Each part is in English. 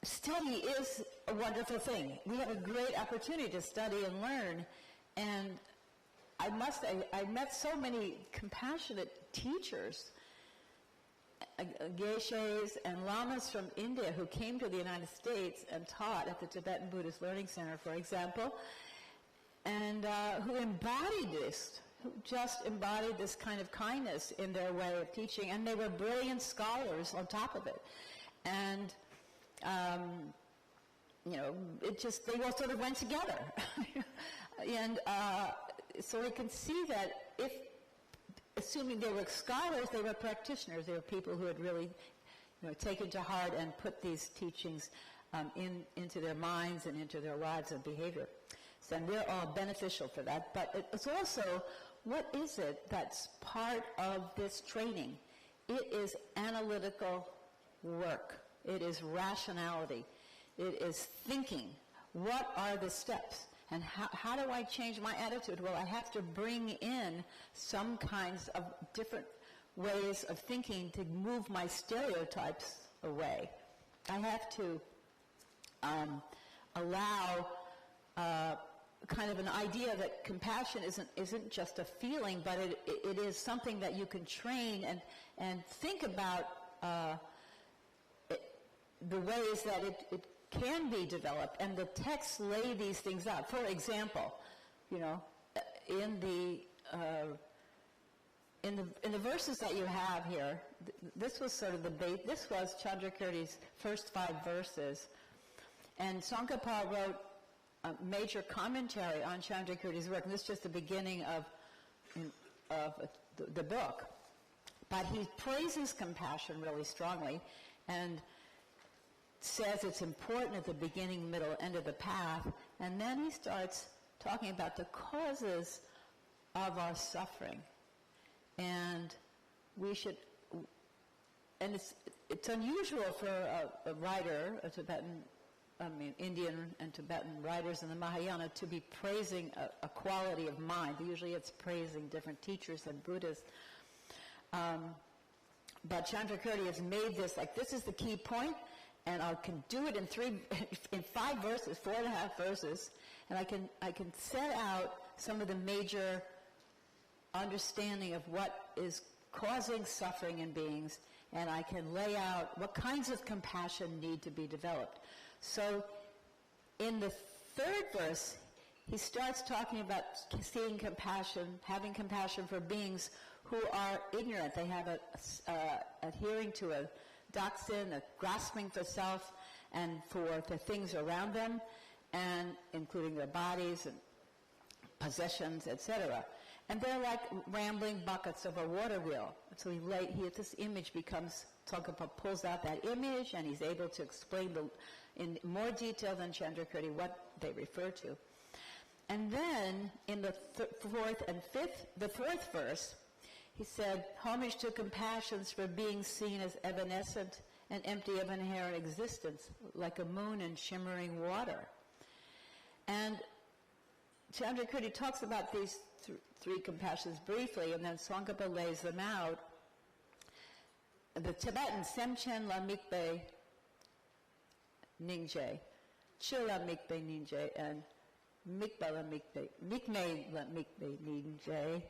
study is a wonderful thing. We have a great opportunity to study and learn. And I must say, I met so many compassionate teachers, geshes and lamas from India who came to the United States and taught at the Tibetan Buddhist Learning Center, for example, and who embodied this, who just embodied this kind of kindness in their way of teaching, and they were brilliant scholars on top of it. And they all sort of went together. And so we can see that if, assuming they were scholars, they were practitioners. They were people who had really taken to heart and put these teachings into their minds and into their lives and behavior. So, and we're all beneficial for that. But it's also, what is it that's part of this training? It is analytical work. It is rationality. It is thinking. What are the steps? And how do I change my attitude? Well, I have to bring in some kinds of different ways of thinking to move my stereotypes away. I have to allow kind of an idea that compassion isn't just a feeling, but it is something that you can train and think about the ways that it can be developed, and the texts lay these things out. For example, in the verses that you have here, this was sort of this was Sjbccny's first 5 verses, and Tsongkhapa wrote a major commentary on Sjbccny's work, and this is just the beginning of the book. But he praises compassion really strongly, and says it's important at the beginning, middle, end of the path, and then he starts talking about the causes of our suffering. And we should, and it's unusual for a writer, Indian and Tibetan writers in the Mahayana to be praising a quality of mind. Usually it's praising different teachers and Buddhists. But Sjbccny has made this, like, this is the key point, and I can do it in 5 verses, 4.5 verses, and I can set out some of the major understanding of what is causing suffering in beings, and I can lay out what kinds of compassion need to be developed. So in the 3rd verse, he starts talking about seeing compassion, having compassion for beings who are ignorant. They have adhering to a doxin, a grasping for self and for the things around them, and including their bodies and possessions, etc. And they're like rambling buckets of a water wheel. So this image becomes, Tsongkhapa pulls out that image, and he's able to explain in more detail than Sjbccny what they refer to. And then in the 4th and 5th, the 4th verse, he said, homage to compassions for being seen as evanescent and empty of inherent existence, like a moon in shimmering water. And Sjbccny talks about these 3 compassions briefly, and then Tsongkhapa lays them out. The Tibetan Semchen la mikbe ningje, chila mikbe ningje, and mikba la mikbe, mikme la mikbe ningje.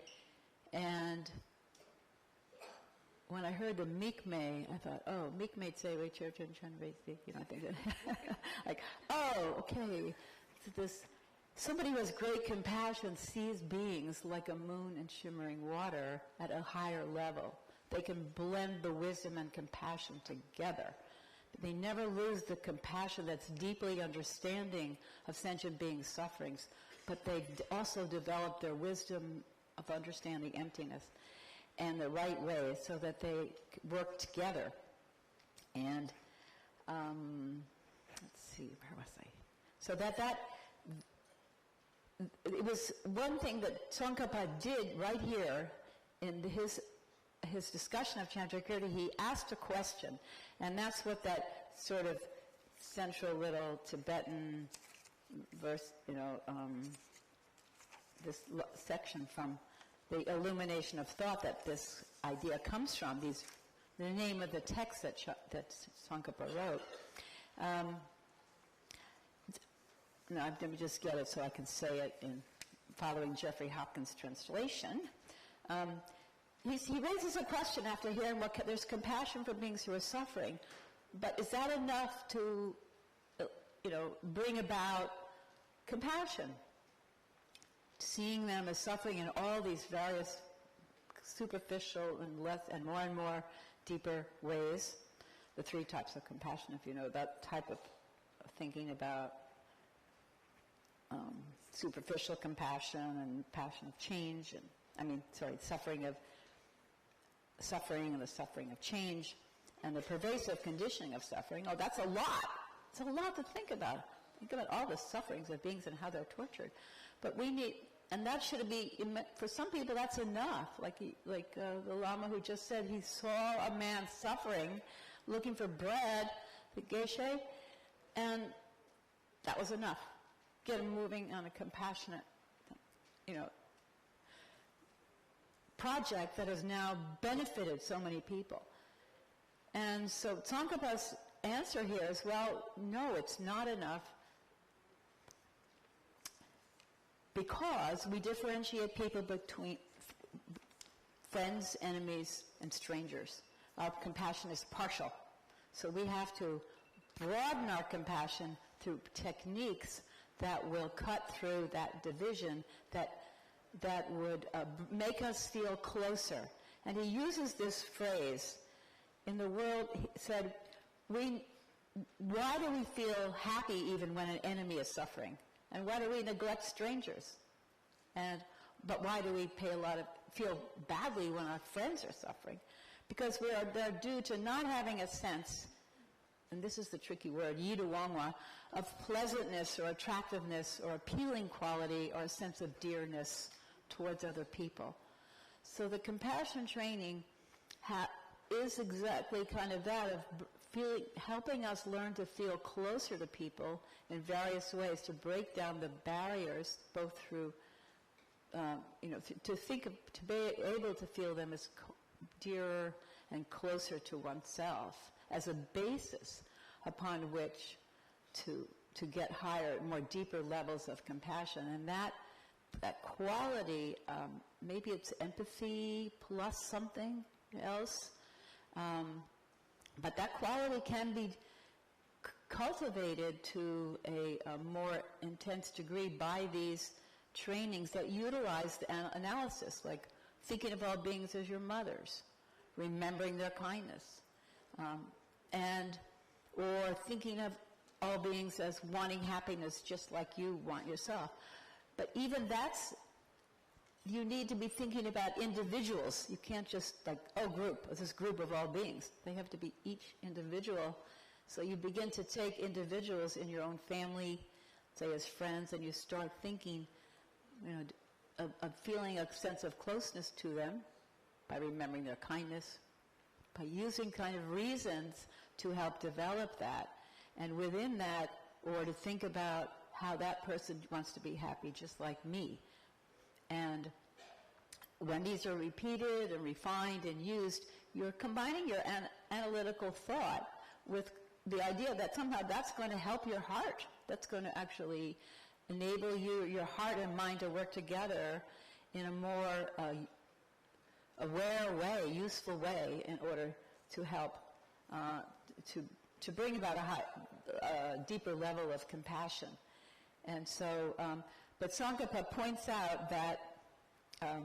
And when I heard the mikme, I thought, oh, mikme tsewe church and chanvesi, I think that, like, oh, okay, so this. Somebody who has great compassion sees beings like a moon in shimmering water at a higher level. They can blend the wisdom and compassion together. They never lose the compassion that's deeply understanding of sentient beings' sufferings, but they also develop their wisdom of understanding emptiness and the right way so that they work together. And let's see, where was I? So it was one thing that Tsongkhapa did right here in his discussion of Sjbccny. He asked a question, and that's what that sort of central little Tibetan verse, this section from the Illumination of Thought that this idea comes from, the name of the text that Tsongkhapa wrote. No, let me just get it so I can say it in following Jeffrey Hopkins' translation. He raises a question after hearing there's compassion for beings who are suffering, but is that enough to, bring about compassion? Seeing them as suffering in all these various superficial and more deeper ways. The three types of compassion, if you know that type of thinking about superficial compassion and passion of change, suffering and the suffering of change, and the pervasive conditioning of suffering. Oh, that's a lot. It's a lot to think about. Think about all the sufferings of beings and how they're tortured. But we need, and that should be, for some people that's enough. Like the Lama who just said he saw a man suffering, looking for bread, the geshe, and that was enough. Get him moving on a compassionate, project that has now benefited so many people. And so Tsongkhapa's answer here is, well, no, it's not enough, because we differentiate people between friends, enemies, and strangers. Our compassion is partial. So we have to broaden our compassion through techniques that will cut through that division, that would make us feel closer. And he uses this phrase, in the world, he said, why do we feel happy even when an enemy is suffering? And why do we neglect strangers? But why do we feel badly when our friends are suffering? Because they're due to not having a sense, and this is the tricky word, yiduwangwa, of pleasantness or attractiveness or appealing quality or a sense of dearness towards other people. So the compassion training is exactly kind of that, of helping us learn to feel closer to people in various ways, to break down the barriers, both through, to be able to feel them as dearer and closer to oneself as a basis upon which to get higher, more deeper levels of compassion. And that quality, maybe it's empathy plus something else, but that quality can be cultivated to a more intense degree by these trainings that utilize the analysis, like thinking of all beings as your mothers, remembering their kindness, or thinking of all beings as wanting happiness just like you want yourself. But even you need to be thinking about individuals. You can't just this group of all beings. They have to be each individual. So you begin to take individuals in your own family, say as friends, and you start thinking, of feeling a sense of closeness to them by remembering their kindness, by using kind of reasons to help develop that. And within that, or to think about how that person wants to be happy just like me. And when these are repeated and refined and used, you're combining your analytical thought with the idea that somehow that's going to help your heart. That's going to actually enable your heart and mind to work together in a more aware way, useful way, in order to help to bring about a deeper level of compassion. And so, but Tsongkhapa points out that, I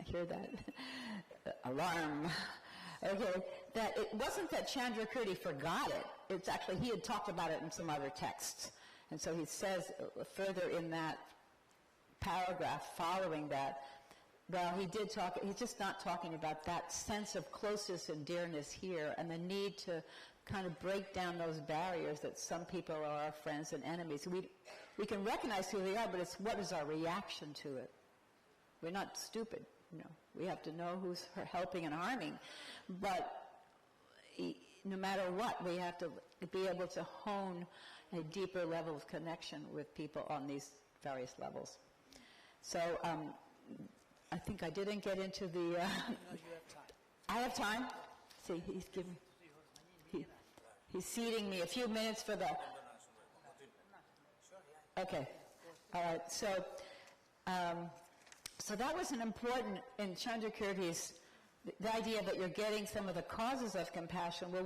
hear that, alarm, okay, that it wasn't that Sjbccny forgot it. It's actually, he had talked about it in some other texts. And so he says further in that paragraph following that, well, he did talk, he's just not talking about that sense of closeness and dearness here and the need to kind of break down those barriers that some people are our friends and enemies. We can recognize who they are, but it's what is our reaction to it. We're not stupid, We have to know who's helping and harming. But no matter what, we have to be able to hone a deeper level of connection with people on these various levels. So I think I didn't get into the... No, you have time. I have time? See, he's giving... He's seating me. A few minutes for the... Okay. All right. So that was an important, in Sjbccny's, the idea that you're getting some of the causes of compassion. Well,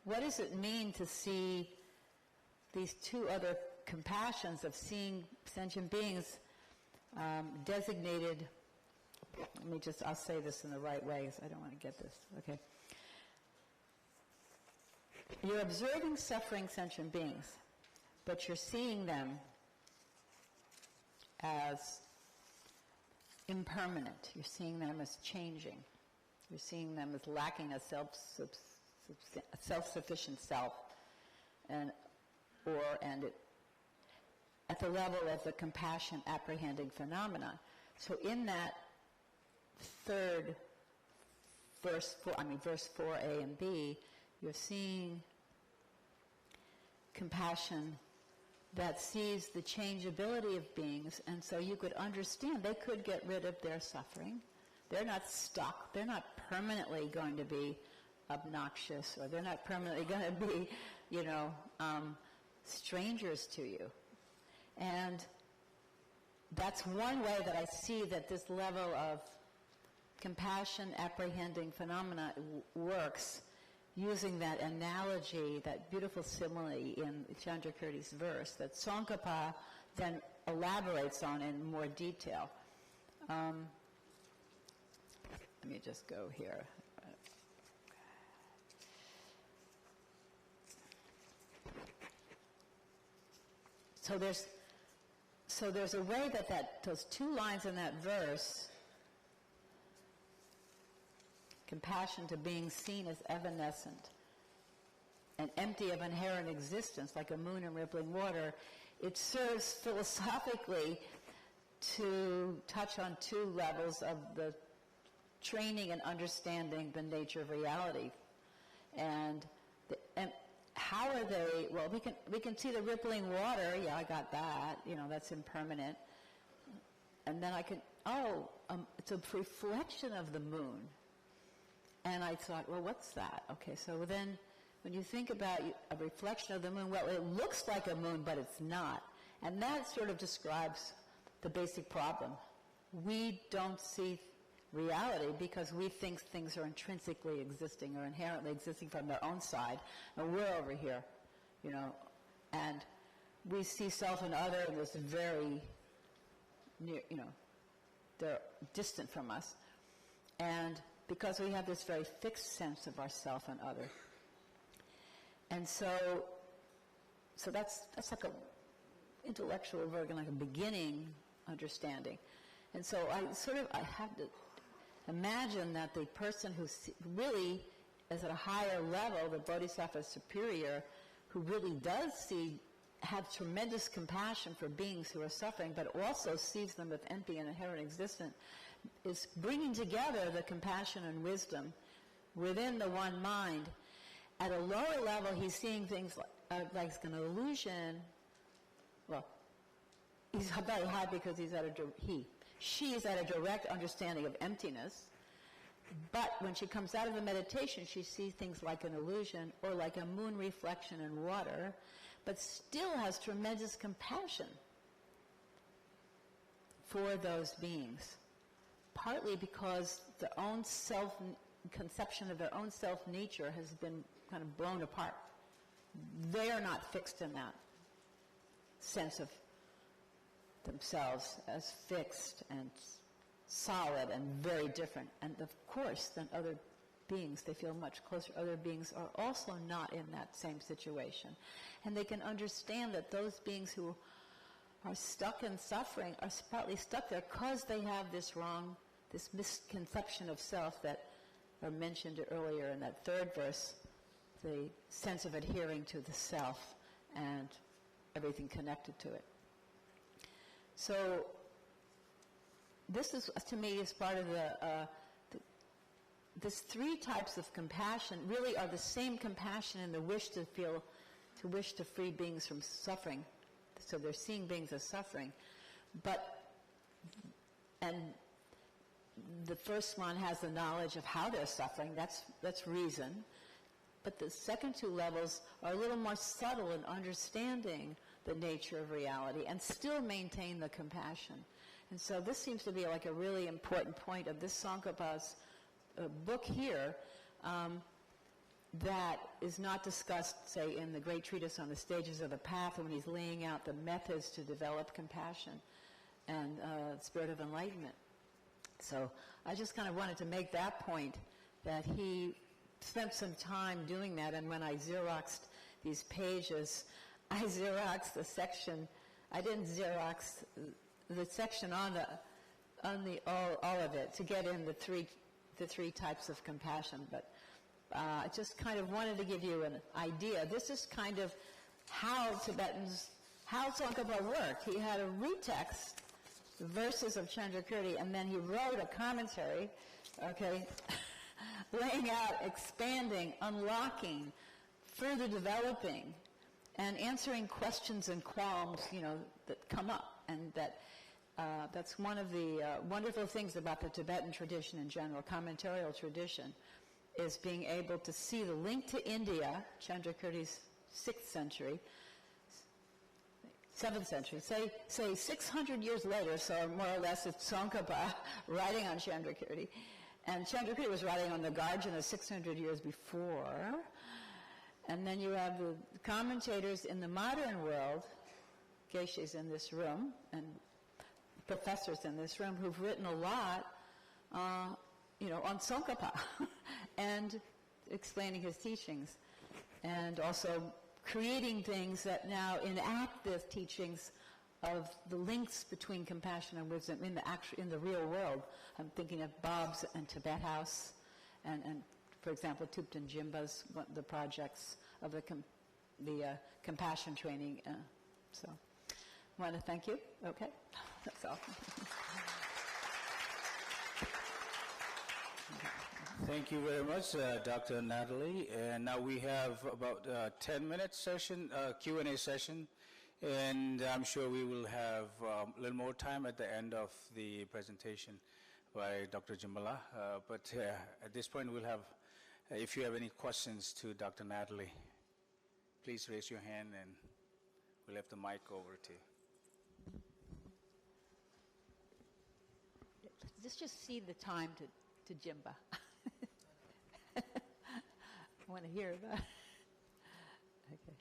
what does it mean to see these two other compassions of seeing sentient beings designated? I'll say this in the right way, because I don't want to get this. Okay. You're observing suffering sentient beings, but you're seeing them as impermanent. You're seeing them as changing. You're seeing them as lacking a self-sufficient self, at the level of the compassion apprehending phenomena. So in that third verse 4a and b, you're seeing compassion that sees the changeability of beings, and so you could understand they could get rid of their suffering. They're not stuck. They're not permanently going to be obnoxious, or they're not permanently going to be, strangers to you. And that's one way that I see that this level of compassion apprehending phenomena works, using that analogy, that beautiful simile in Sjbccny's verse that Tsongkhapa then elaborates on in more detail. Let me just go here. So there's a way that those two lines in that verse, compassion to being seen as evanescent and empty of inherent existence, like a moon in rippling water, it serves philosophically to touch on two levels of the training and understanding the nature of reality. And how are they? Well, we can see the rippling water. Yeah, I got that. That's impermanent. And then it's a reflection of the moon. And I thought, well, what's that? Okay, so then when you think about a reflection of the moon, well, it looks like a moon, but it's not. And that sort of describes the basic problem. We don't see reality because we think things are intrinsically existing or inherently existing from their own side, and we're over here, and we see self and other and this very near, they're distant from us, and because we have this very fixed sense of ourself and other. And so that's like a intellectual version, like a beginning understanding. And so I have to imagine that the person who really is at a higher level, the Bodhisattva superior, who really does have tremendous compassion for beings who are suffering, but also sees them as empty and inherent existence, is bringing together the compassion and wisdom within the one mind. At a lower level, he's seeing things like an illusion. Well, he's very high because she is at a direct understanding of emptiness. But when she comes out of the meditation, she sees things like an illusion or like a moon reflection in water, but still has tremendous compassion for those beings. Partly because their own conception of their own self-nature has been kind of blown apart. They are not fixed in that sense of themselves as fixed and solid and very different. And of course, than other beings, they feel much closer. Other beings are also not in that same situation. And they can understand that those beings who are stuck in suffering are partly stuck there because they have this misconception of self that I mentioned earlier in that third verse, the sense of adhering to the self and everything connected to it. So this is, to me, is part of these three types of compassion really are the same compassion and the wish to free beings from suffering. So they're seeing beings as suffering. And the first one has the knowledge of how they're suffering. That's reason. But the second two levels are a little more subtle in understanding the nature of reality and still maintain the compassion. And so this seems to be like a really important point of this Tsongkhapa's book here, that is not discussed, say, in the Great Treatise on the Stages of the Path, when he's laying out the methods to develop compassion and spirit of enlightenment. So I just kind of wanted to make that point, that he spent some time doing that, and when I Xeroxed these pages, I Xeroxed the section. I didn't Xerox the section on the all of it to get in the three types of compassion, but I just kind of wanted to give you an idea. This is kind of how Tsongkhapa worked. He had a retext, the verses of Chandrakirti, and then he wrote a commentary, okay, laying out, expanding, unlocking, further developing, and answering questions and qualms, that come up. And that's one of the wonderful things about the Tibetan tradition in general, commentarial tradition, is being able to see the link to India, Chandrakirti's 6th century, 7th century, say 600 years later, so more or less it's Tsongkhapa writing on Chandrakirti. And Chandrakirti was writing on the Garjana 600 years before. And then you have the commentators in the modern world, Geshes in this room, and professors in this room who've written a lot, on Tsongkhapa and explaining his teachings, and also creating things that now enact the teachings of the links between compassion and wisdom in the real world. I'm thinking of Bob's and Tibet House, and for example, Thupten Jimba's the projects of the compassion training. So, I want to thank you. Okay, that's all. Thank you very much, Dr. Natalie. And now we have about 10-minute session, Q&A session, and I'm sure we will have a little more time at the end of the presentation by Dr. Jimbala. But at this point, we'll have, if you have any questions to Dr. Natalie, please raise your hand and we'll have the mic over to you. Let's just cede the time to Jimba. I want to hear about it. Okay.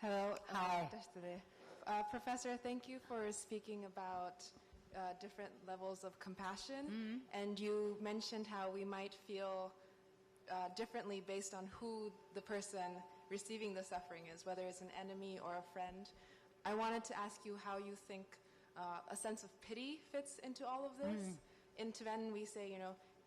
Hello. Hi. Professor, thank you for speaking about different levels of compassion. Mm-hmm. And you mentioned how we might feel differently based on who the person receiving the suffering is, whether it's an enemy or a friend. I wanted to ask you how you think a sense of pity fits into all of this. In Tibetan, we say,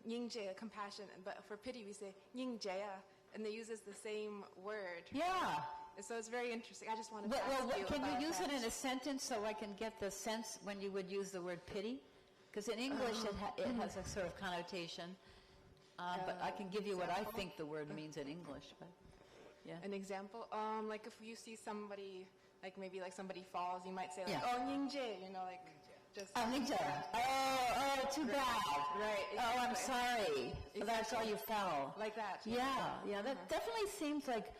Nyingje, compassion, but for pity, we say Nyingjeya, and they use the same word. Yeah. And so it's very interesting. I just wanted to ask you can about you use that. it in a sentence so I can get the sense when you would use the word pity? Because in English it has a sort of connotation, but I can give you what I think the word means in English. But yeah. An example, like if you see somebody, maybe somebody falls, you might say oh Nyingje, just. Oh, Ninja. Oh, too bad. Right. Exactly. Oh, I'm sorry. Exactly. That's why you fell. Like that. Yeah. That definitely seems like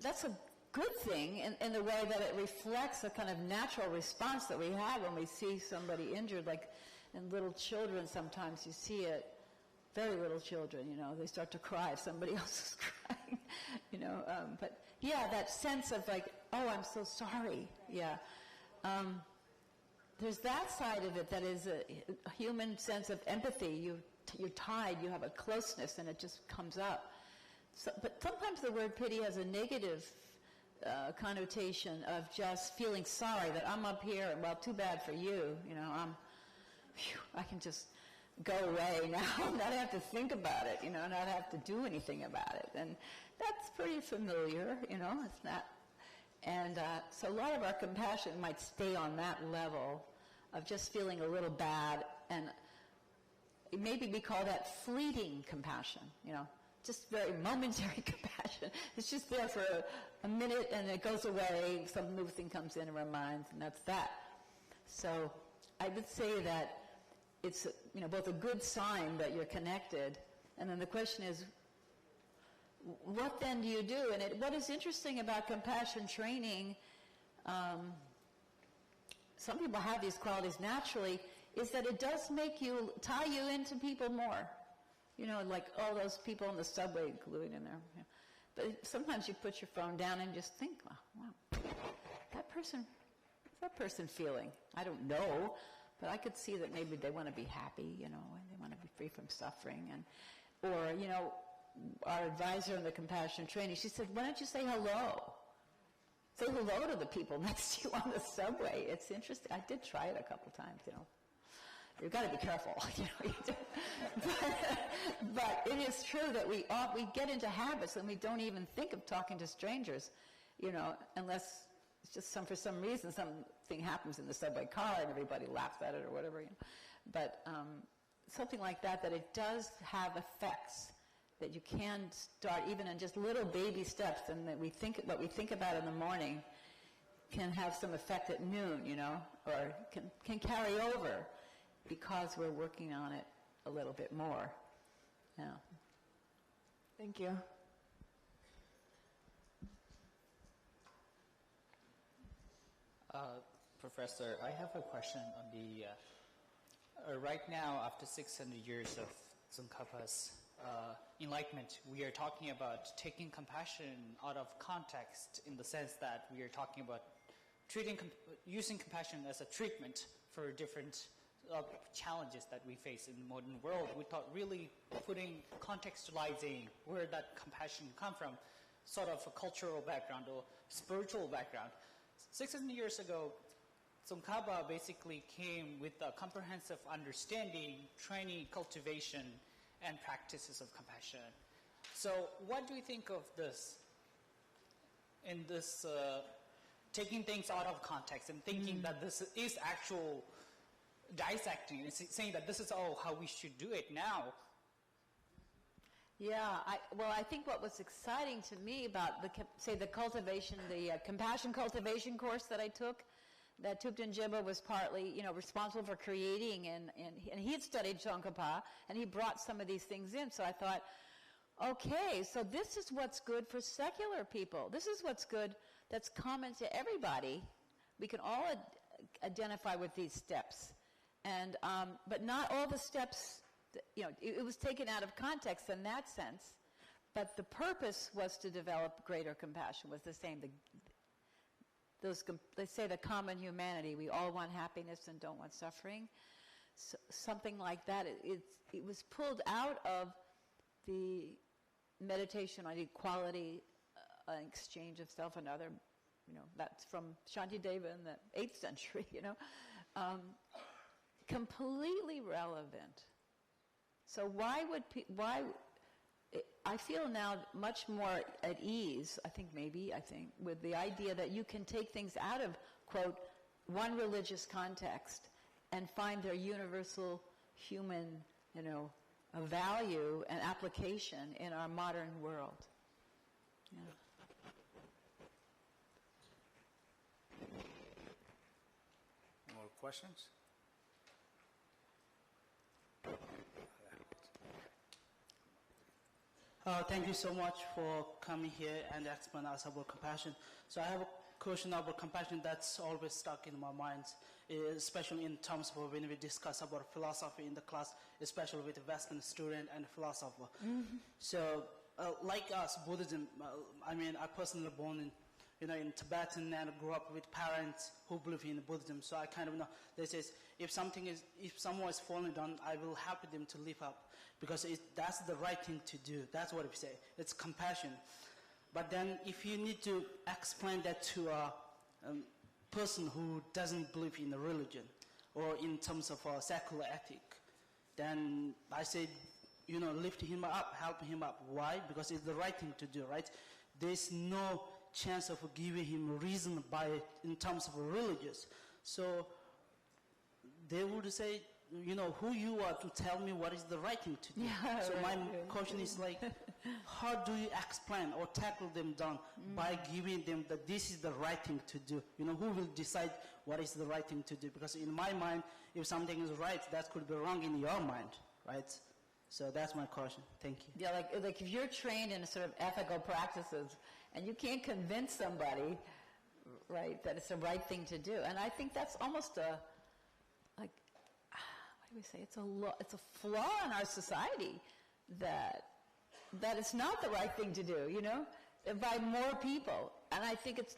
that's a good thing in the way that it reflects a kind of natural response that we have when we see somebody injured. Like in little children, sometimes you see it. Very little children, they start to cry if somebody else is crying, But yeah, that sense of oh, I'm so sorry. Yeah. There's that side of it that is a human sense of empathy. You're tied, you have a closeness, and it just comes up. So, but sometimes the word pity has a negative connotation of just feeling sorry that I'm up here, and well, too bad for you. I can just go away now, not have to think about it, not have to do anything about it. And that's pretty familiar, it's not. And so a lot of our compassion might stay on that level of just feeling a little bad, and maybe we call that fleeting compassion, just very momentary compassion. It's just there for a minute and it goes away, some new thing comes in our minds, and that's that. So I would say that it's both a good sign that you're connected And then the question is, what then do you do? And what is interesting about compassion training, some people have these qualities naturally, is that it does tie you into people more. You know, like all those people in the subway gluing in there. You know. But sometimes you put your phone down and just think, wow, what's that person feeling? I don't know, but I could see that maybe they want to be happy, you know, and they want to be free from suffering. Or, you know, our advisor in the compassion training, she said, why don't you say hello? Say hello to the people next to you on the subway. It's interesting. I did try it a couple times, you know. You've got to be careful, you know. But it is true that we get into habits and we don't even think of talking to strangers, you know, unless it's just for some reason something happens in the subway car and everybody laughs at it or whatever, you know. But something like that it does have effects that you can start even in just little baby steps, and that what we think about in the morning can have some effect at noon, you know, or can carry over because we're working on it a little bit more. Yeah. Thank you. Professor, I have a question on the, right now, after 600 years of Tsongkhapa's enlightenment, we are talking about taking compassion out of context, in the sense that we are talking about using compassion as a treatment for different challenges that we face in the modern world, without really contextualizing where that compassion come from, sort of a cultural background or spiritual background. 600 years ago, Tsongkhapa basically came with a comprehensive understanding, training, cultivation, and practices of compassion. So what do you think of this, in this taking things out of context and thinking that this is actual dissecting, and saying that this is how we should do it now? Yeah, I think what was exciting to me about the compassion cultivation course that I took, that Thupten Jibba was partly, you know, responsible for creating, and he had studied Tsongkhapa, and he brought some of these things in. So I thought, okay, so this is what's good for secular people. This is what's good, that's common to everybody. We can all identify with these steps, and but not all the steps. You know, it was taken out of context in that sense, but the purpose was to develop greater compassion. Was the same. They say the common humanity. We all want happiness and don't want suffering. So, something like that. It was pulled out of the meditation on equality, exchange of self and other. You know, that's from Shantideva in the 8th century. You know, completely relevant. So why I feel now much more at ease, I think, with the idea that you can take things out of, quote, one religious context and find their universal human, you know, a value and application in our modern world. Yeah. More questions? Thank you so much for coming here and explain us about compassion. So I have a question about compassion that's always stuck in my mind, especially in terms of when we discuss about philosophy in the class, especially with a Western student and philosopher. Mm-hmm. So like us, Buddhism, I personally born in Tibetan and grew up with parents who believe in Buddhism. So I kind of know, they say, if someone is falling down, I will help them to lift up, because that's the right thing to do. That's what we say. It's compassion. But then if you need to explain that to a person who doesn't believe in a religion or in terms of a secular ethic, then I say, lift him up, help him up. Why? Because it's the right thing to do, right? There's no chance of giving him reason in terms of religious. So they would say, who you are to tell me what is the right thing to do. Yeah, so my question is like, how do you explain or tackle them down by giving them that this is the right thing to do? Who will decide what is the right thing to do? Because in my mind, if something is right, that could be wrong in your mind, right? So that's my question. Thank you. Yeah, like if you're trained in sort of ethical practices and you can't convince somebody, right, that it's the right thing to do. And I think that's almost what do we say? It's a flaw in our society that it's not the right thing to do, by more people. And I think it's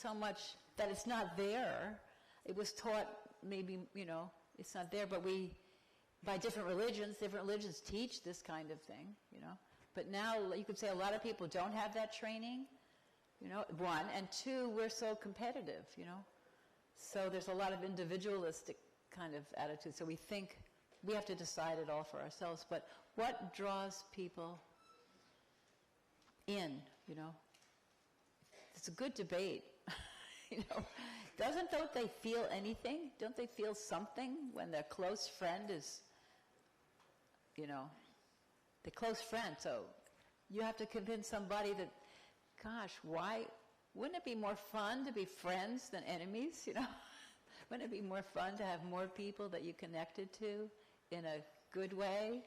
so much that it's not there. It was taught maybe, it's not there, but by different religions teach this kind of thing, But now you could say a lot of people don't have that training, one. And two, we're so competitive, So there's a lot of individualistic kind of attitude. So we think we have to decide it all for ourselves. But what draws people in, It's a good debate, Don't they feel anything? Don't they feel something when their close friend is, the close friend? So you have to convince somebody that, gosh, why wouldn't it be more fun to be friends than enemies, Wouldn't it be more fun to have more people that you connected to in a good way?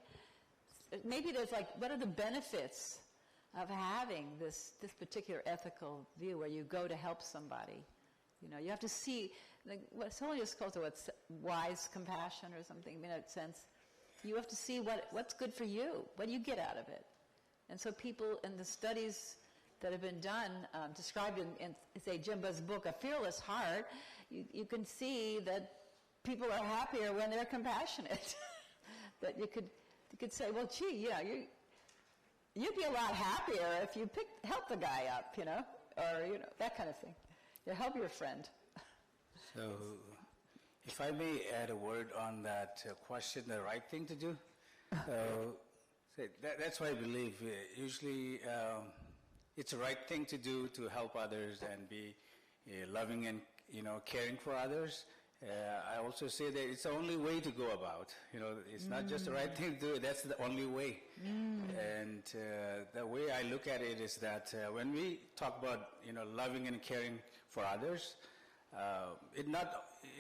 Maybe there's what are the benefits of having this particular ethical view where you go to help somebody? You have to see, what Solius calls it, wise compassion or something, in a sense. You have to see what's good for you. What do you get out of it? And so people in the studies that have been done, described in say, Jimba's book, A Fearless Heart, you can see that people are happier when they're compassionate. That you could say, well, gee, you'd be a lot happier if you help the guy up, or, that kind of thing. You help your friend. So, if I may add a word on that question, the right thing to do. That's why I believe usually it's the right thing to do to help others and be loving and caring for others. I also say that it's the only way to go about. It's not just the right thing to do. That's the only way. And the way I look at it is that when we talk about loving and caring for others, it's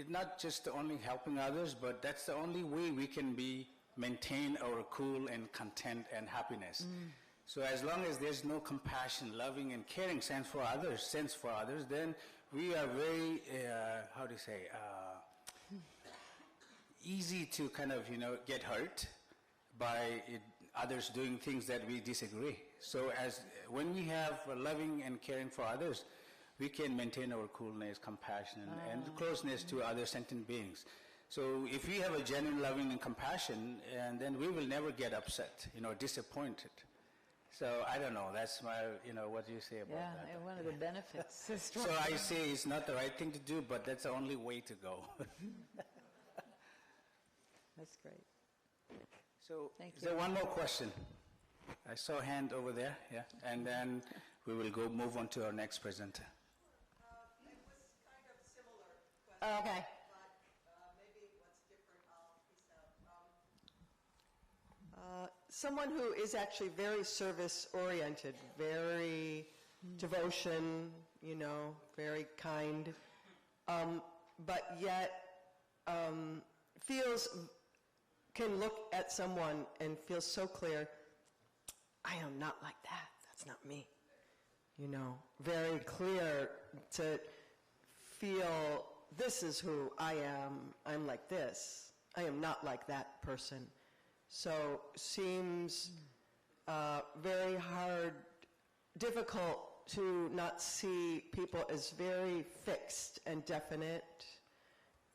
not just only helping others, but that's the only way we can maintain our cool and content and happiness. So as long as there's no compassion, loving and caring sense for others, then we are very, easy to kind of, get hurt by others doing things that we disagree. So when we have loving and caring for others, we can maintain our coolness, compassion, and closeness to other sentient beings. So if we have a genuine loving and compassion, and then we will never get upset, disappointed. So I don't know. That's my, what do you say about that? Yeah, one of the benefits. So I say it's not the right thing to do, but that's the only way to go. That's great. So Thank is there one more question? I saw a hand over there, yeah. And then we will move on to our next presenter. It was kind of similar question. Oh, okay. But maybe what's different, I'll piece out. Someone who is actually very service-oriented, very devotion, very kind, but yet can look at someone and feel so clear, I am not like that. That's not me. Very clear to feel, this is who I am. I'm like this. I am not like that person. So seems very hard, difficult to not see people as very fixed and definite,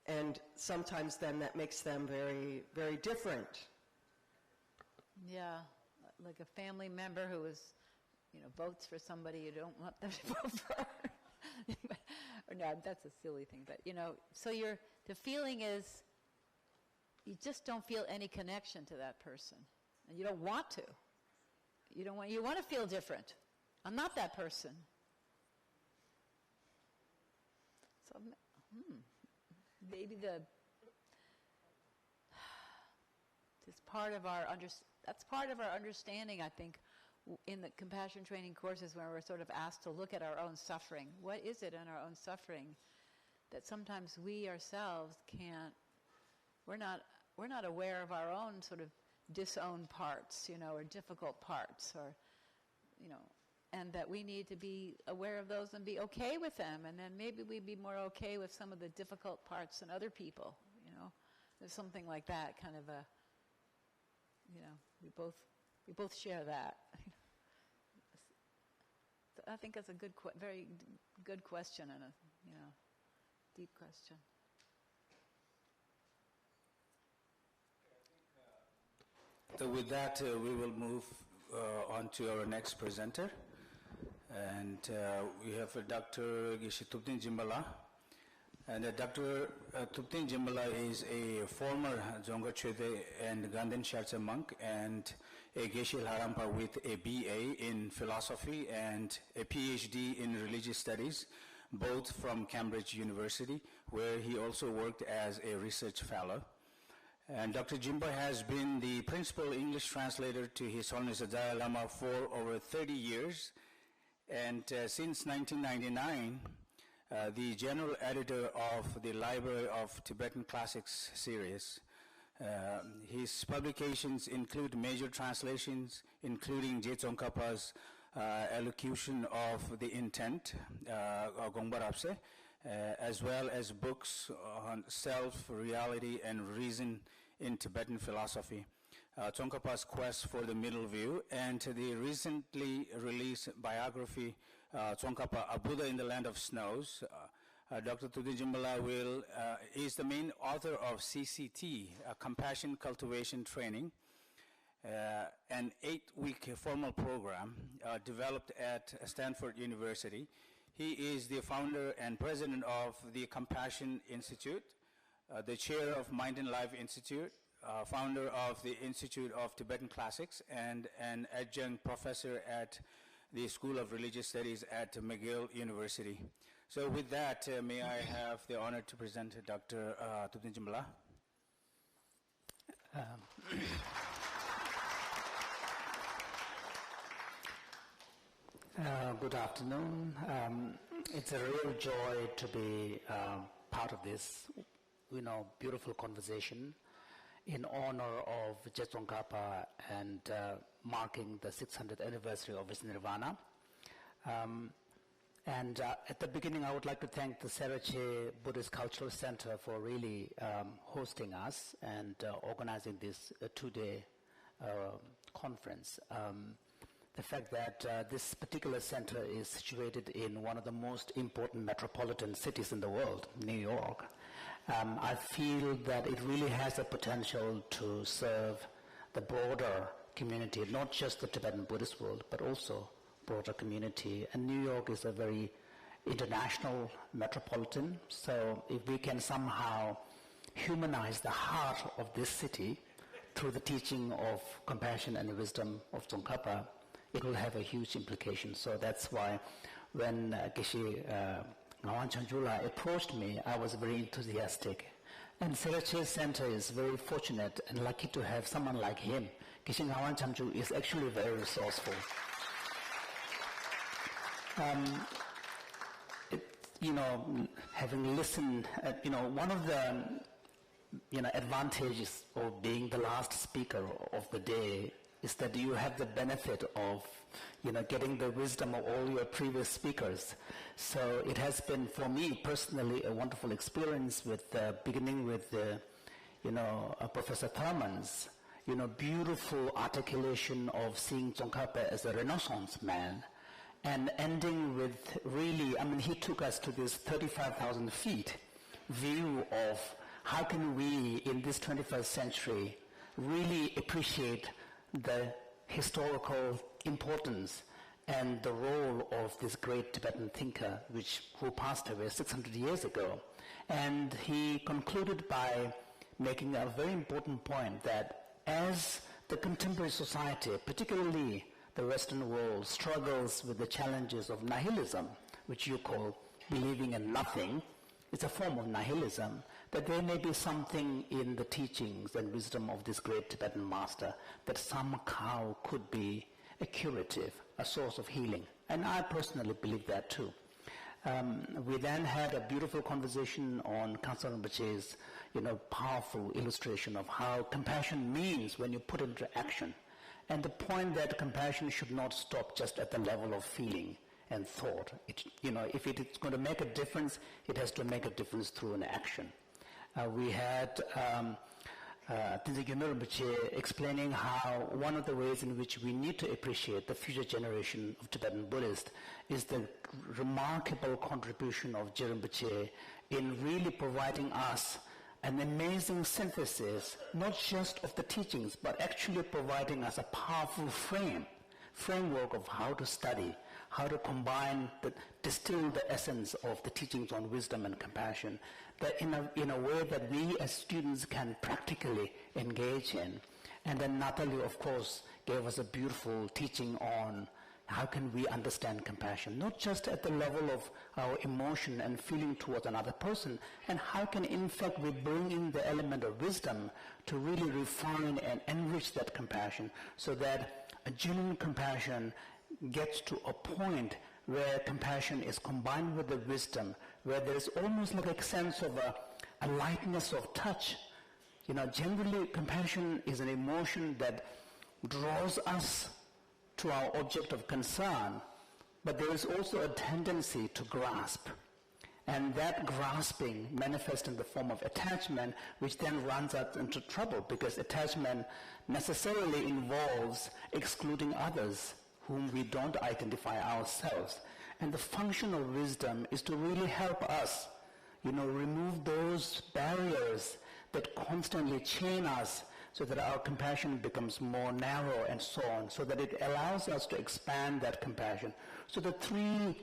and sometimes then that makes them very, very different. Yeah, like a family member who votes for somebody you don't want them to vote for. Or no, that's a silly thing, but so the feeling is you just don't feel any connection to that person, and you don't want to. You want to feel different. I'm not that person. So maybe it's part of our that's part of our understanding, I think, in the compassion training courses, where we're sort of asked to look at our own suffering. What is it in our own suffering that sometimes we ourselves can't? We're not aware of our own sort of disowned parts, or difficult parts, or, and that we need to be aware of those and be okay with them, and then maybe we'd be more okay with some of the difficult parts in other people, There's something like that, kind of a, we both share that. I think that's a very good question and a, deep question. So with that, we will move on to our next presenter. And we have Dr. Sjbccny Jimbala. And Dr. Thupten Jimbala is a former Dzongkha Chöde and Ganden Sharcha monk and a Geshe Larampa with a BA in philosophy and a PhD in religious studies, both from Cambridge University, where he also worked as a research fellow. And Dr. Jimba has been the principal English translator to His Holiness the Dalai Lama for over 30 years. And since 1999, the general editor of the Library of Tibetan Classics series. His publications include major translations, including Je Tsongkhapa's Elocution of the Intent, Gongbarapse, as well as books on self, reality, and reason in Tibetan philosophy, Tsongkhapa's Quest for the Middle View, and the recently released biography, Tsongkhapa, A Buddha in the Land of Snows. Dr. Thupten Jimbala is the main author of CCT, Compassion Cultivation Training, an 8-week formal program developed at Stanford University. He is the founder and president of the Compassion Institute, the chair of Mind and Life Institute, founder of the Institute of Tibetan Classics, and an adjunct professor at the School of Religious Studies at McGill University. So with that, may I have the honor to present Dr. Thupten Jimbala. Good afternoon. It's a real joy to be part of this, beautiful conversation in honor of Je Tsongkhapa and marking the 600th anniversary of his nirvana. And at the beginning, I would like to thank the Sjbccny Buddhist Cultural Center for really hosting us and organizing this two-day conference. The fact that this particular center is situated in one of the most important metropolitan cities in the world, New York, I feel that it really has the potential to serve the broader community, not just the Tibetan Buddhist world, but also broader community. And New York is a very international metropolitan, so if we can somehow humanize the heart of this city through the teaching of compassion and the wisdom of Tsongkhapa, it will have a huge implication. So that's why when Geshe Ngawang Chanjula approached me, I was very enthusiastic. And Sjbccny Center is very fortunate and lucky to have someone like him. Geshe Ngawang Chanju is actually very resourceful. Having listened, one of the advantages of being the last speaker of the day is that you have the benefit of getting the wisdom of all your previous speakers. So it has been for me personally a wonderful experience with beginning with Professor Thurman's beautiful articulation of seeing Tsongkhapa as a Renaissance man, and ending with really, he took us to this 35,000 feet view of how can we in this 21st century really appreciate the historical importance and the role of this great Tibetan thinker who passed away 600 years ago. And he concluded by making a very important point that as the contemporary society, particularly the Western world, struggles with the challenges of nihilism, which you call believing in nothing, it's a form of nihilism, that there may be something in the teachings and wisdom of this great Tibetan master that somehow could be a curative, a source of healing. And I personally believe that too. We then had a beautiful conversation on Khyentse Rinpoche's, powerful illustration of how compassion means when you put it into action. And the point that compassion should not stop just at the level of feeling and thought. If it is going to make a difference, it has to make a difference through an action. We had Tenzin Gyalme Rinpoche explaining how one of the ways in which we need to appreciate the future generation of Tibetan Buddhists is the remarkable contribution of Je Rinpoche in really providing us an amazing synthesis, not just of the teachings, but actually providing us a powerful framework of how to study, how to distill the essence of the teachings on wisdom and compassion, that in a way that we as students can practically engage in. And then Natalie, of course, gave us a beautiful teaching on how can we understand compassion, not just at the level of our emotion and feeling towards another person, and how can, in fact, we bring in the element of wisdom to really refine and enrich that compassion so that a genuine compassion gets to a point where compassion is combined with the wisdom, where there is almost like a sense of a lightness of touch. Generally, compassion is an emotion that draws us to our object of concern, but there is also a tendency to grasp. And that grasping manifests in the form of attachment, which then runs us into trouble, because attachment necessarily involves excluding others whom we don't identify ourselves. And the function of wisdom is to really help us, remove those barriers that constantly chain us, so that our compassion becomes more narrow and so on, so that it allows us to expand that compassion. So the three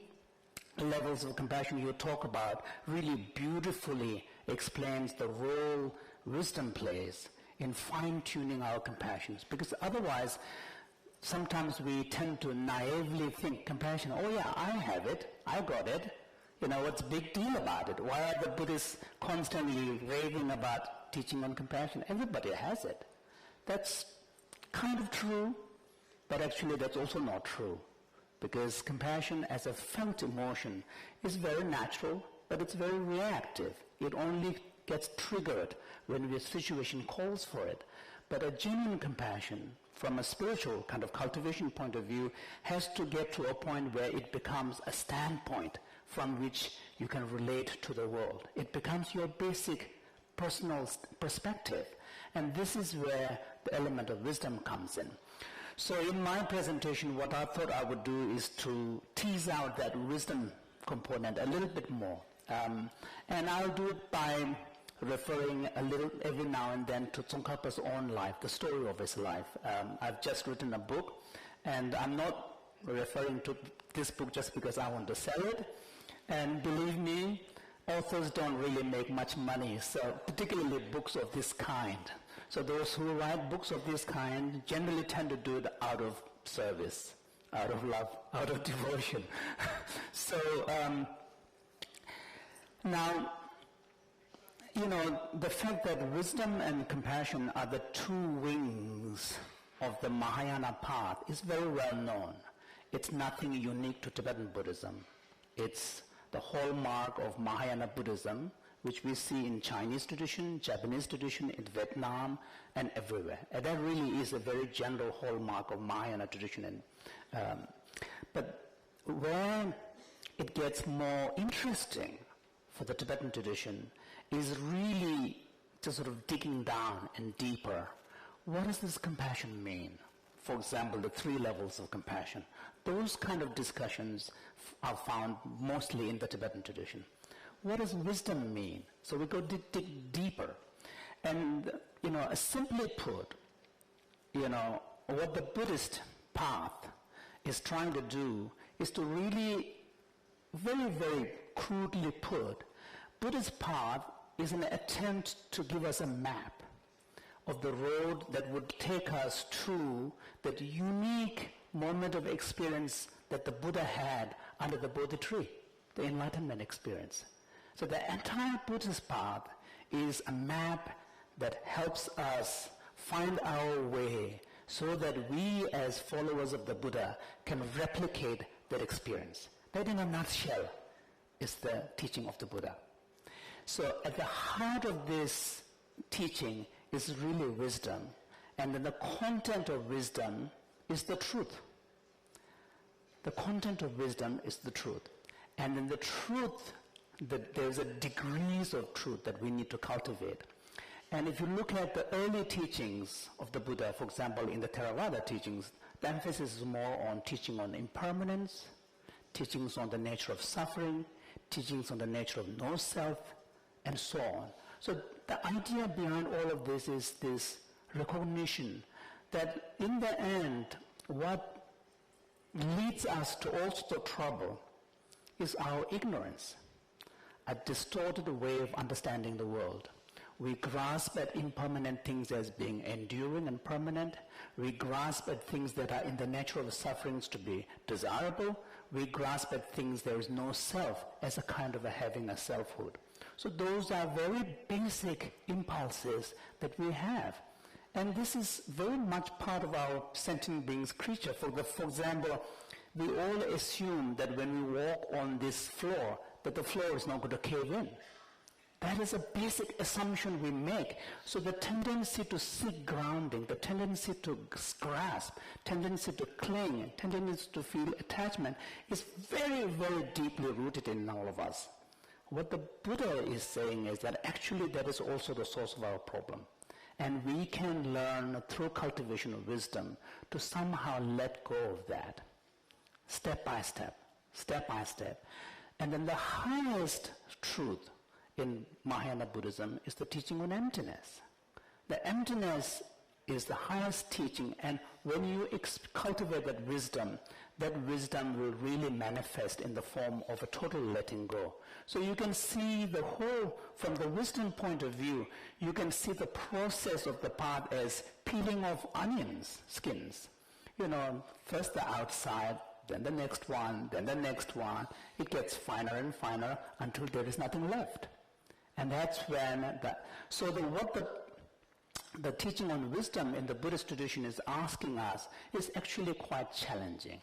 levels of compassion you talk about really beautifully explains the role wisdom plays in fine-tuning our compassions. Because otherwise, sometimes we tend to naively think compassion, oh yeah, I have it, I got it. What's the big deal about it? Why are the Buddhists constantly raving about teaching on compassion? Everybody has it. That's kind of true, but actually that's also not true, because compassion as a felt emotion is very natural, but it's very reactive. It only gets triggered when the situation calls for it. But a genuine compassion, from a spiritual kind of cultivation point of view, has to get to a point where it becomes a standpoint from which you can relate to the world. It becomes your basic personal perspective. And this is where the element of wisdom comes in. So in my presentation, what I thought I would do is to tease out that wisdom component a little bit more. And I'll do it by referring a little every now and then to Tsongkhapa's own life, the story of his life. I've just written a book, and I'm not referring to this book just because I want to sell it. And believe me, authors don't really make much money, so particularly books of this kind. So those who write books of this kind generally tend to do it out of service, out of love, out of devotion. So now, the fact that wisdom and compassion are the two wings of the Mahayana path is very well known. It's nothing unique to Tibetan Buddhism. It's the hallmark of Mahayana Buddhism, which we see in Chinese tradition, Japanese tradition, in Vietnam, and everywhere. And that really is a very general hallmark of Mahayana tradition. But where it gets more interesting for the Tibetan tradition is really just sort of digging down and deeper. What does this compassion mean? For example, the three levels of compassion. Those kind of discussions are found mostly in the Tibetan tradition. What does wisdom mean? So we go dig deeper. And, simply put, what the Buddhist path is trying to do is to really, very, very crudely put, Buddhist path is an attempt to give us a map of the road that would take us to that unique moment of experience that the Buddha had under the Bodhi tree, the enlightenment experience. So the entire Buddhist path is a map that helps us find our way so that we as followers of the Buddha can replicate that experience. That in a nutshell is the teaching of the Buddha. So at the heart of this teaching is really wisdom, and then the content of wisdom is the truth. The content of wisdom is the truth. And then the truth, there's a degrees of truth that we need to cultivate. And if you look at the early teachings of the Buddha, for example, in the Theravada teachings, the emphasis is more on teaching on impermanence, teachings on the nature of suffering, teachings on the nature of no self, and so on. So the idea behind all of this is this recognition that in the end, what leads us to all sorts of trouble is our ignorance, a distorted way of understanding the world. We grasp at impermanent things as being enduring and permanent. We grasp at things that are in the nature of sufferings to be desirable. We grasp at things there is no self as a kind of having a selfhood. So those are very basic impulses that we have. And this is very much part of our sentient beings creature. For example, we all assume that when we walk on this floor, that the floor is not going to cave in. That is a basic assumption we make. So the tendency to seek grounding, the tendency to grasp, tendency to cling, tendency to feel attachment is very, very deeply rooted in all of us. What the Buddha is saying is that actually that is also the source of our problem. And we can learn through cultivation of wisdom to somehow let go of that, step by step, step by step. And then the highest truth in Mahayana Buddhism is the teaching on emptiness. The emptiness is the highest teaching, and when you cultivate that wisdom will really manifest in the form of a total letting go. So you can see the whole, from the wisdom point of view, you can see the process of the path as peeling off onions, skins. You know, first the outside, then the next one, then the next one. It gets finer and finer until there is nothing left. And that's when the teaching on wisdom in the Buddhist tradition is asking us is actually quite challenging.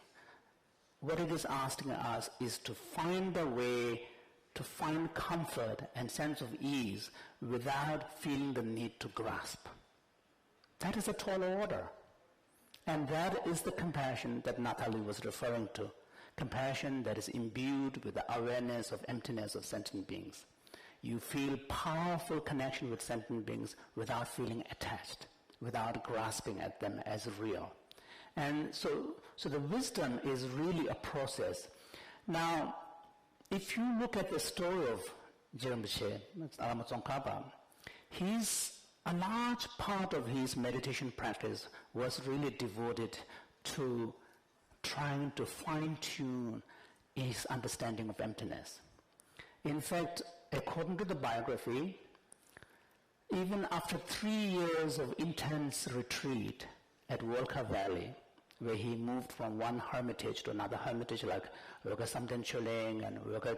What it is asking us is to find a way to find comfort and sense of ease without feeling the need to grasp. That is a tall order. And that is the compassion that Nathalie was referring to. Compassion that is imbued with the awareness of emptiness of sentient beings. You feel powerful connection with sentient beings without feeling attached, without grasping at them as real. And so the wisdom is really a process. Now, if you look at the story of Sjbccny, Tsongkhapa, a large part of his meditation practice was really devoted to trying to fine-tune his understanding of emptiness. In fact, according to the biography, even after 3 years of intense retreat at Wolka Valley, where he moved from one hermitage to another hermitage like Wolka Samten Choling and Wolka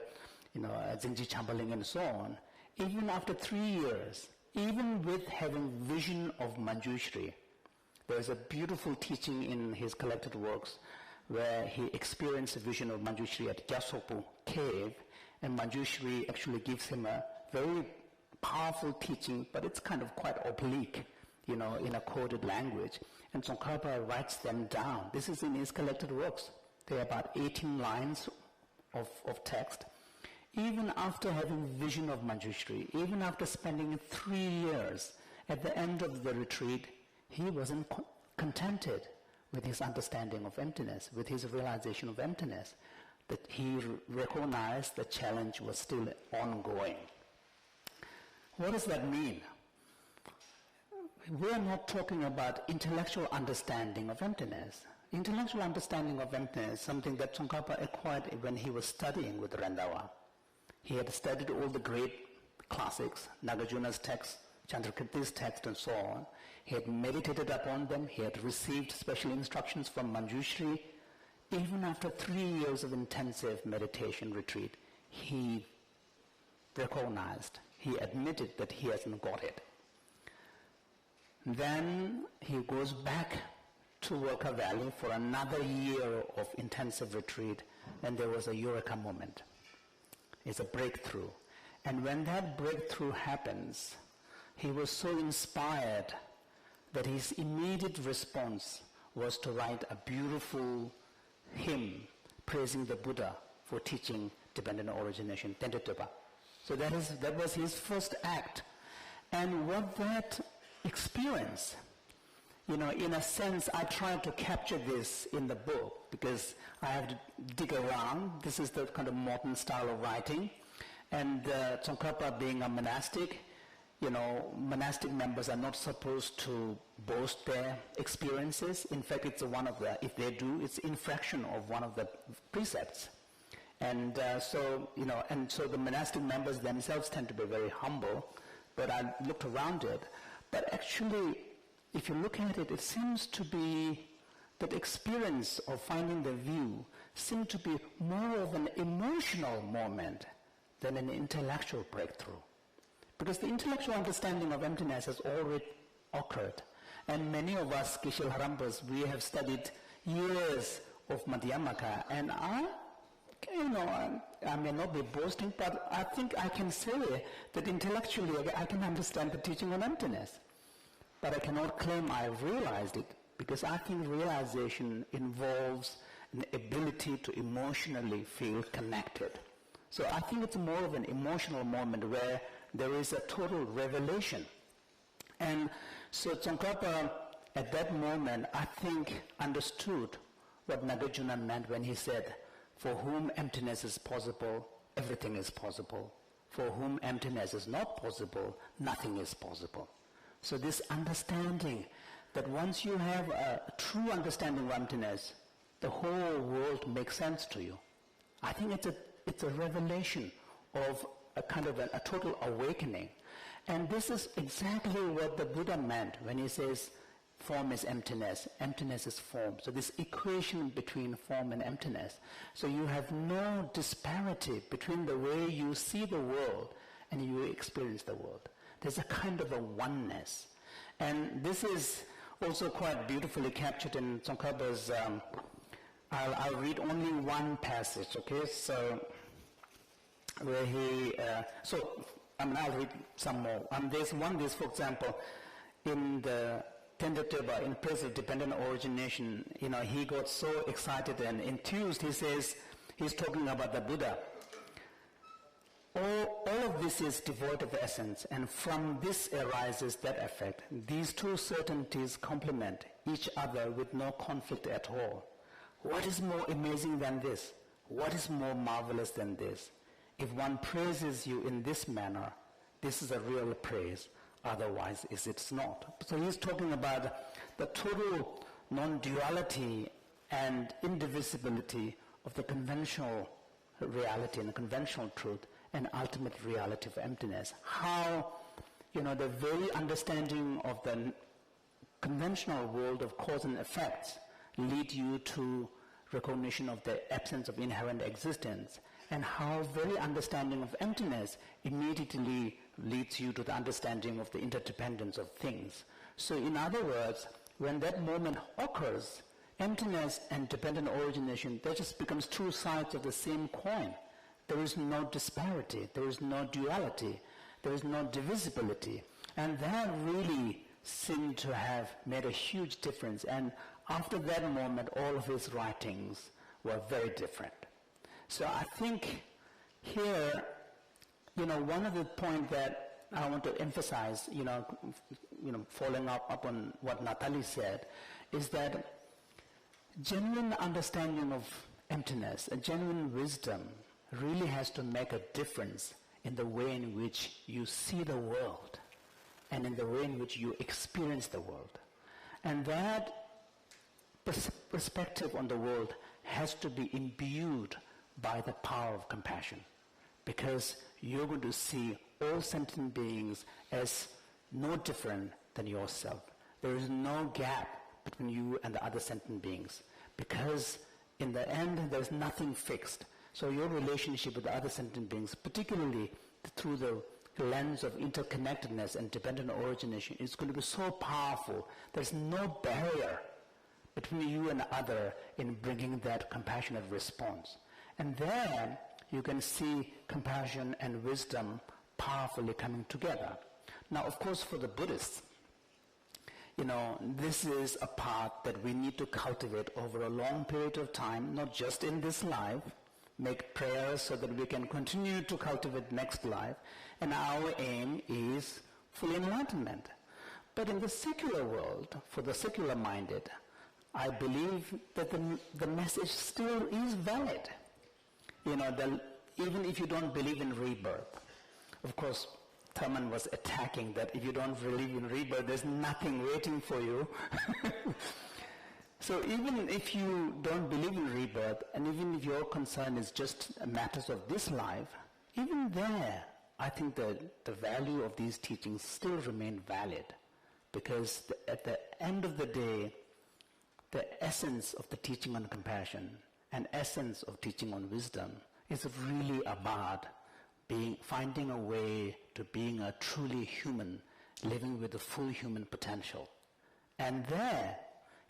Jingji Chambaling and so on, even after 3 years, even with having vision of Manjushri, there is a beautiful teaching in his collected works where he experienced a vision of Manjushri at Gyatsopu cave, and Manjushri actually gives him a very powerful teaching, but it's kind of quite oblique, in a coded language. And Tsongkhapa writes them down. This is in his collected works. There are about 18 lines of text. Even after having vision of Manjushri, even after spending 3 years, at the end of the retreat, he wasn't contented with his understanding of emptiness, with his realization of emptiness, that he recognized the challenge was still ongoing. What does that mean? We are not talking about intellectual understanding of emptiness. Intellectual understanding of emptiness is something that Tsongkhapa acquired when he was studying with Rendawa. He had studied all the great classics, Nagarjuna's text, Chandrakirti's text, and so on. He had meditated upon them. He had received special instructions from Manjushri. Even after 3 years of intensive meditation retreat, he recognized, he admitted that he hasn't got it. Then he goes back to Wolka Valley for another year of intensive retreat, and there was a eureka moment. It's a breakthrough. And when that breakthrough happens, he was so inspired that his immediate response was to write a beautiful hymn praising the Buddha for teaching dependent origination, Tendetoba. So that was his first act. And what that experience, in a sense, I tried to capture this in the book because I have to dig around. This is the kind of modern style of writing. And Tsongkhapa being a monastic, monastic members are not supposed to boast their experiences. In fact, it's if they do, it's infraction of one of the precepts. And so the monastic members themselves tend to be very humble, but I looked around it. But actually, if you look at it, it seems to be that experience of finding the view seemed to be more of an emotional moment than an intellectual breakthrough. Because the intellectual understanding of emptiness has already occurred. And many of us, Kishil Harampas, we have studied years of Madhyamaka, and I may not be boasting, but I think I can say that intellectually I can understand the teaching on emptiness. But I cannot claim I realized it, because I think realization involves an ability to emotionally feel connected. So I think it's more of an emotional moment where there is a total revelation. And so Tsongkhapa, at that moment, I think understood what Nagarjuna meant when he said, for whom emptiness is possible, everything is possible. For whom emptiness is not possible, nothing is possible. So this understanding that once you have a true understanding of emptiness, the whole world makes sense to you. I think it's a revelation of a kind of a total awakening. And this is exactly what the Buddha meant when he says form is emptiness, emptiness is form. So this equation between form and emptiness. So you have no disparity between the way you see the world and you experience the world. There's a kind of a oneness. And this is also quite beautifully captured in Tsongkhapa's, I'll read only one passage, okay? So, where I'll read some more. There's, for example, in the Tendetoba, in praise of dependent origination, he got so excited and enthused, he says, he's talking about the Buddha. All of this is devoid of essence, and from this arises that effect. These two certainties complement each other with no conflict at all. What is more amazing than this? What is more marvelous than this? If one praises you in this manner, this is a real praise. Otherwise, it's not. So he's talking about the total non-duality and indivisibility of the conventional reality and the conventional truth and ultimate reality of emptiness. How, the very understanding of the conventional world of cause and effects lead you to recognition of the absence of inherent existence, and how very understanding of emptiness immediately leads you to the understanding of the interdependence of things. So in other words, when that moment occurs, emptiness and dependent origination, that just becomes two sides of the same coin. There is no disparity, there is no duality, there is no divisibility. And that really seemed to have made a huge difference. And after that moment, all of his writings were very different. So I think here, one of the points that I want to emphasize, following up on what Natalie said, is that genuine understanding of emptiness, a genuine wisdom, really has to make a difference in the way in which you see the world and in the way in which you experience the world. And that perspective on the world has to be imbued by the power of compassion, because you're going to see all sentient beings as no different than yourself. There is no gap between you and the other sentient beings, because in the end there's nothing fixed. So your relationship with the other sentient beings, particularly through the lens of interconnectedness and dependent origination, is going to be so powerful. There's no barrier between you and the other in bringing that compassionate response. And then you can see compassion and wisdom powerfully coming together. Now, of course, for the Buddhists, this is a path that we need to cultivate over a long period of time, not just in this life, make prayers so that we can continue to cultivate next life, and our aim is full enlightenment. But in the secular world, for the secular-minded, I believe that the message still is valid. Even if you don't believe in rebirth. Of course, Thurman was attacking that if you don't believe in rebirth, there's nothing waiting for you. So even if you don't believe in rebirth, and even if your concern is just matters of this life, even there, I think that the value of these teachings still remain valid. Because at the end of the day, the essence of the teaching on compassion and essence of teaching on wisdom is really about finding a way to being a truly human, living with a full human potential. And there,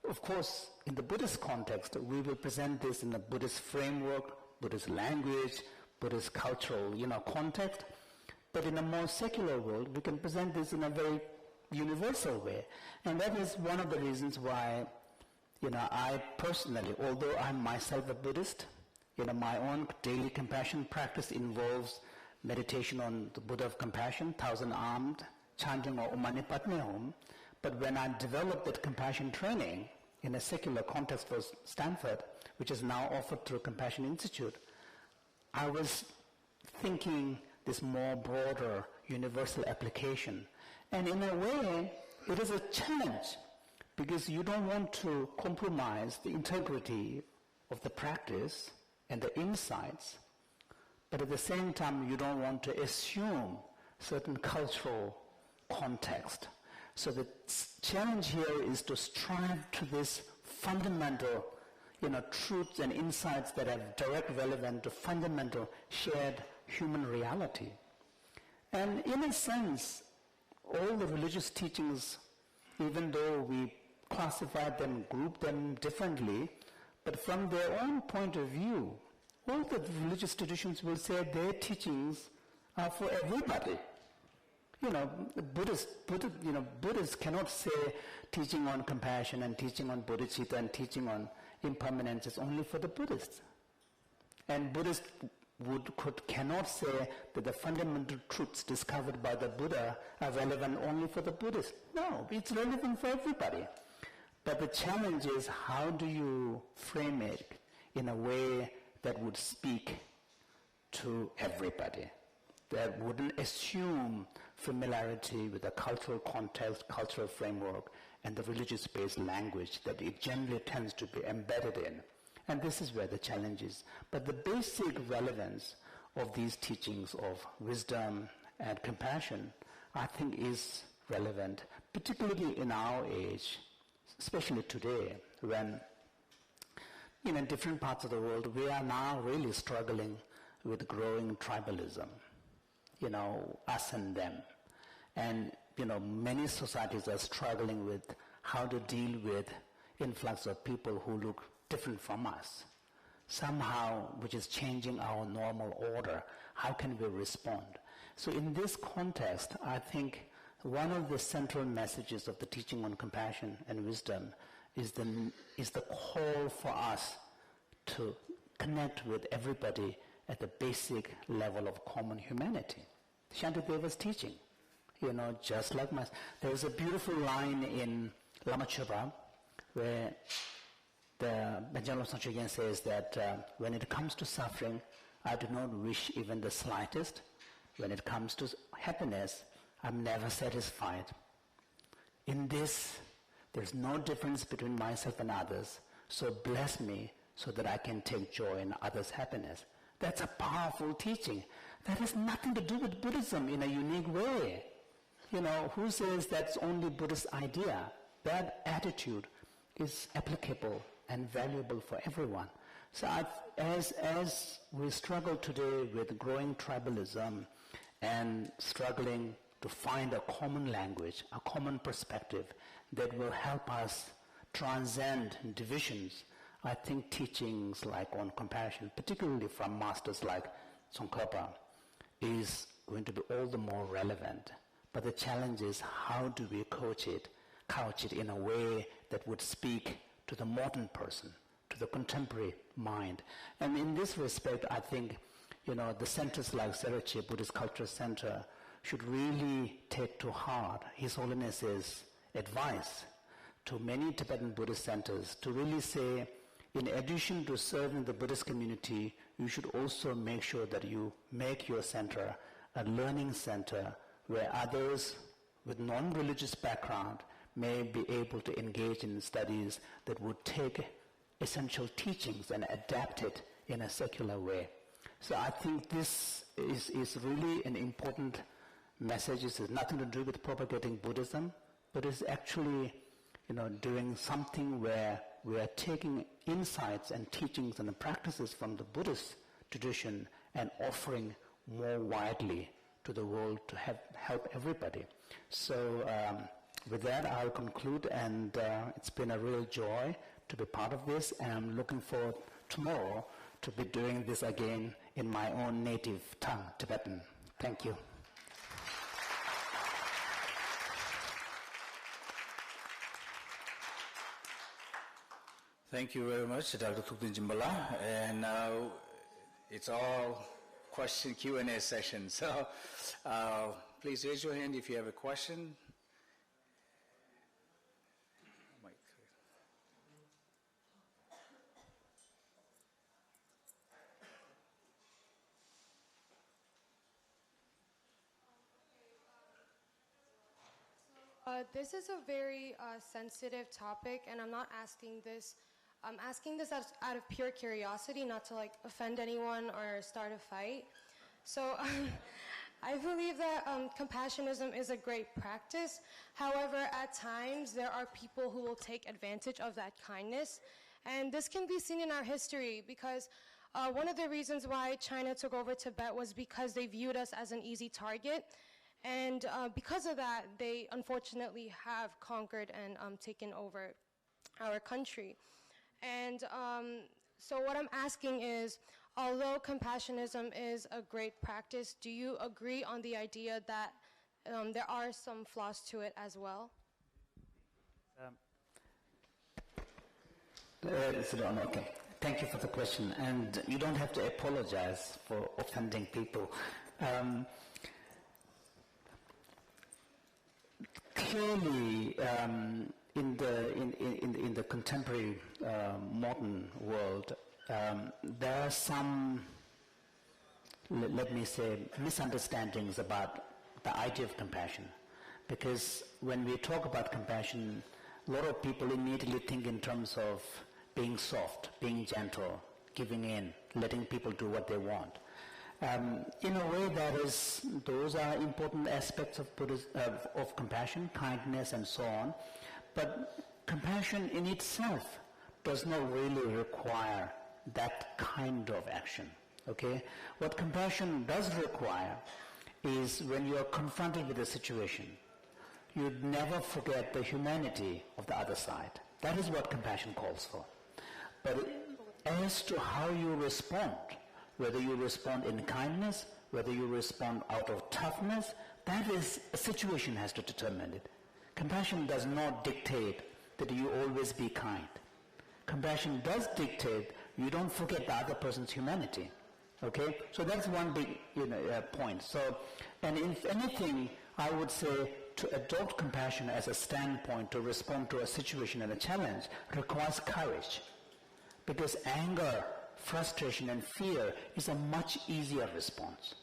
of course, in the Buddhist context, we will present this in a Buddhist framework, Buddhist language, Buddhist cultural, context. But in a more secular world, we can present this in a very universal way. And that is one of the reasons why, I personally, although I'm myself a Buddhist, my own daily compassion practice involves meditation on the Buddha of compassion, thousand-armed, chanting Om Mani Padme Hum. But when I developed that compassion training in a secular context for Stanford, which is now offered through Compassion Institute, I was thinking this more broader universal application. And in a way, it is a challenge because you don't want to compromise the integrity of the practice and the insights, but at the same time, you don't want to assume certain cultural context. So the challenge here is to strive to this fundamental, truths and insights that are direct relevant to fundamental shared human reality. And in a sense, all the religious teachings, even though we classify them, group them differently, but from their own point of view, all the religious traditions will say their teachings are for everybody. Buddhists cannot say teaching on compassion and teaching on bodhicitta and teaching on impermanence is only for the Buddhists. And Buddhists cannot say that the fundamental truths discovered by the Buddha are relevant only for the Buddhists. No, it's relevant for everybody. But the challenge is, how do you frame it in a way that would speak to everybody, that wouldn't assume familiarity with the cultural context, cultural framework, and the religious-based language that it generally tends to be embedded in. And this is where the challenge is. But the basic relevance of these teachings of wisdom and compassion, I think, is relevant, particularly in our age, especially today, when in different parts of the world, we are now really struggling with growing tribalism, us and them. And, many societies are struggling with how to deal with influx of people who look different from us, somehow, which is changing our normal order. How can we respond? So in this context, I think one of the central messages of the teaching on compassion and wisdom is the call for us to connect with everybody at the basic level of common humanity. Shantideva's teaching, just like there is a beautiful line in Lama Chöpa where the Benjamin Sanchogen says that when it comes to suffering, I do not wish even the slightest. When it comes to happiness, I'm never satisfied. In this, there's no difference between myself and others, so bless me so that I can take joy in others' happiness. That's a powerful teaching. That has nothing to do with Buddhism in a unique way. Who says that's only Buddhist idea? That attitude is applicable and valuable for everyone. So as we struggle today with growing tribalism and struggling to find a common language, a common perspective that will help us transcend divisions, I think teachings like on compassion, particularly from masters like Tsongkhapa is going to be all the more relevant. But the challenge is, how do we couch it in a way that would speak to the modern person, to the contemporary mind. And in this respect, I think, the centers like Sjbccny Buddhist Cultural Center should really take to heart His Holiness's advice to many Tibetan Buddhist centers to really say, in addition to serving the Buddhist community, you should also make sure that you make your center a learning center where others with non-religious background may be able to engage in studies that would take essential teachings and adapt it in a secular way. So I think this is really an important message. It has nothing to do with propagating Buddhism, but it's actually, doing something where we are taking insights and teachings and the practices from the Buddhist tradition and offering more widely to the world to help everybody. So with that, I'll conclude, and it's been a real joy to be part of this, and I'm looking forward tomorrow to be doing this again in my own native tongue, Tibetan. Thank you. Thank you very much, Dr. Thupten Jimbala. And now it's all question Q&A session. So please raise your hand if you have a question. This is a very sensitive topic, and I'm not asking this. I'm asking this out of pure curiosity, not to offend anyone or start a fight. So I believe that compassionism is a great practice. However, at times there are people who will take advantage of that kindness, and this can be seen in our history because one of the reasons why China took over Tibet was because they viewed us as an easy target. And because of that, they unfortunately have conquered and taken over our country. And so what I'm asking is, although compassionism is a great practice, do you agree on the idea that there are some flaws to it as well? Okay. Thank you for the question. And you don't have to apologize for offending people. Clearly, in the contemporary modern world, there are some, let me say, misunderstandings about the idea of compassion. Because when we talk about compassion, a lot of people immediately think in terms of being soft, being gentle, giving in, letting people do what they want. In a way, those are important aspects of compassion, kindness, and so on. But compassion in itself does not really require that kind of action. Okay? What compassion does require is when you are confronted with a situation, you never forget the humanity of the other side. That is what compassion calls for. But as to how you respond, whether you respond in kindness, whether you respond out of toughness, that is, a situation has to determine it. Compassion does not dictate that you always be kind. Compassion does dictate you don't forget the other person's humanity. Okay? So that's one big point. So, and if anything, I would say to adopt compassion as a standpoint to respond to a situation and a challenge requires courage. Because anger, frustration, and fear is a much easier response.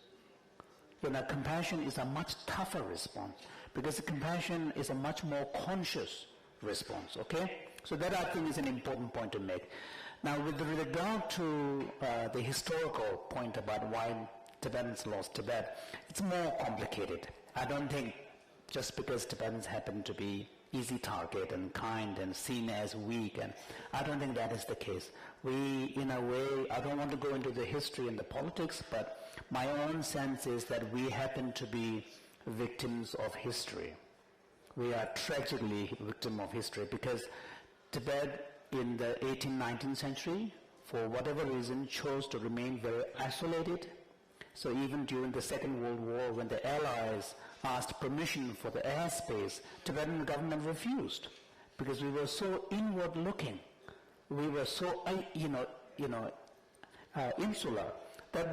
Compassion is a much tougher response because compassion is a much more conscious response, okay? So that, I think, is an important point to make. Now, with regard to the historical point about why Tibetans lost Tibet, it's more complicated. I don't think just because Tibetans happen to be easy target and kind and seen as weak, and I don't think that is the case. We, in a way, I don't want to go into the history and the politics, but my own sense is that we happen to be victims of history. We are tragically victim of history because Tibet in the 18th, 19th century, for whatever reason, chose to remain very isolated, So even during the Second World War, when the Allies asked permission for the airspace, Tibetan government refused because we were so inward looking. We were so, insular. That